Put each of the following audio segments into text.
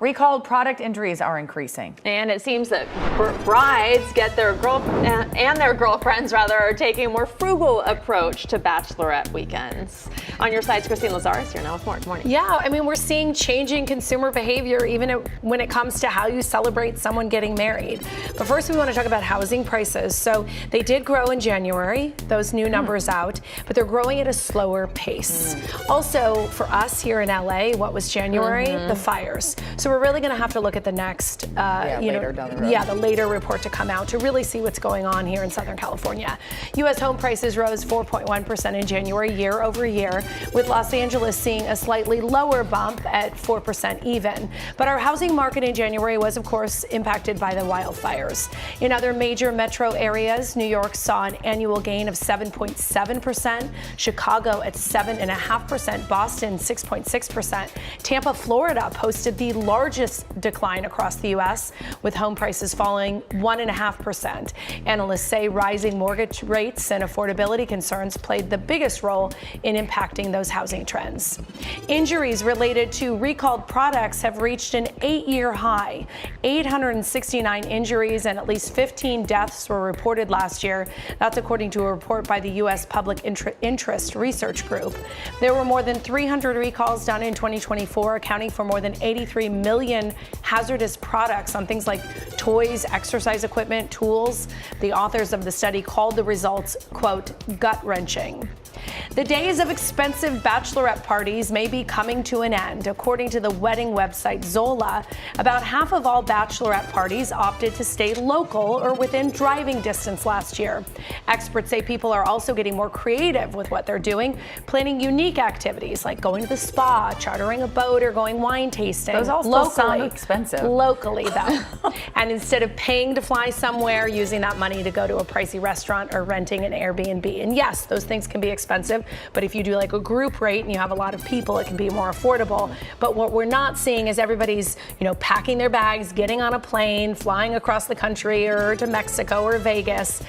recalled product injuries are increasing. And it seems that brides get their girlfriends are taking a more frugal approach to bachelorette weekends. On your sides, Christine Lazarus here now with more. Good morning. Yeah, I mean, we're seeing changing consumer behavior even when it comes to how you celebrate someone getting married. But first, we want to talk about housing prices. So they did grow in January, those new numbers out, but they're growing at a slower pace. Also, for us here in LA, what was January? The fires. So we're really going to have to look at the next, later down the road. the later report to come out to really see what's going on here in Southern California. U.S. home prices rose 4.1% in January, year over year, with Los Angeles seeing a slightly lower bump at 4% even. But our housing market in January was, of course, impacted by the wildfires. In other major metro areas, New York saw an annual gain of 7.7%, Chicago at 7.5%, Boston 6.6%. Tampa, Florida posted the largest decline across the U.S., with home prices falling 1.5%. Analysts say rising mortgage rates and affordability concerns played the biggest role in impacting those housing trends. Injuries related to recalled products have reached an 8-year high. 869 injuries and at least 15 deaths were reported last year. That's according to a report by the U.S. Public Interest Research Group. There were more than 300 recalls done in 2024, accounting for more than 83 million hazardous products on things like toys, exercise equipment, tools. The authors of the study called the results, quote, gut-wrenching. The days of expensive bachelorette parties may be coming to an end. According to the wedding website Zola, about half of all bachelorette parties opted to stay local or within driving distance last year. Experts say people are also getting more creative with what they're doing, planning unique activities like going to the spa, chartering a boat, or going wine tasting. Those all still sound expensive. Locally, though. And instead of paying to fly somewhere, using that money to go to a pricey restaurant or renting an Airbnb. And yes, those things can be expensive, but if you do like a group rate and you have a lot of people, it can be more affordable. But what we're not seeing is everybody's, packing their bags, getting on a plane, flying across the country or to Mexico or Vegas,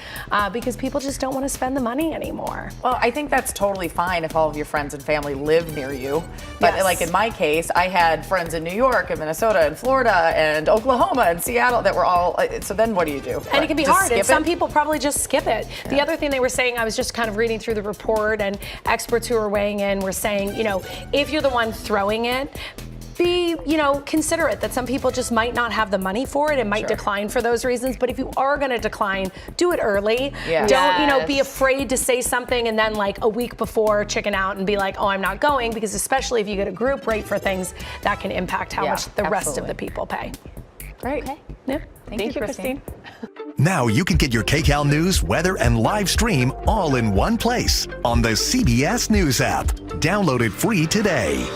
because people just don't want to spend the money anymore. Well, I think that's totally fine if all of your friends and family live near you. But Yes. like in my case, I had friends in New York and Minnesota and Florida and Oklahoma and Seattle that were all, so then what do you do? And it can be Just hard, and skip some it? people probably just skip it. The other thing they were saying, I was just kind of reading through the report, and experts who were weighing in were saying, if you're the one throwing it, be, considerate that some people just might not have the money for it and might decline for those reasons. But if you are going to decline, do it early. Yeah. Don't, be afraid to say something and then like a week before chicken out and be like, oh, I'm not going, because especially if you get a group rate for things, that can impact how much the rest of the people pay. Great. Okay. Yeah. Thank you, Christine. Now you can get your Kcal news, weather, and live stream all in one place on the CBS News app. Download it free today.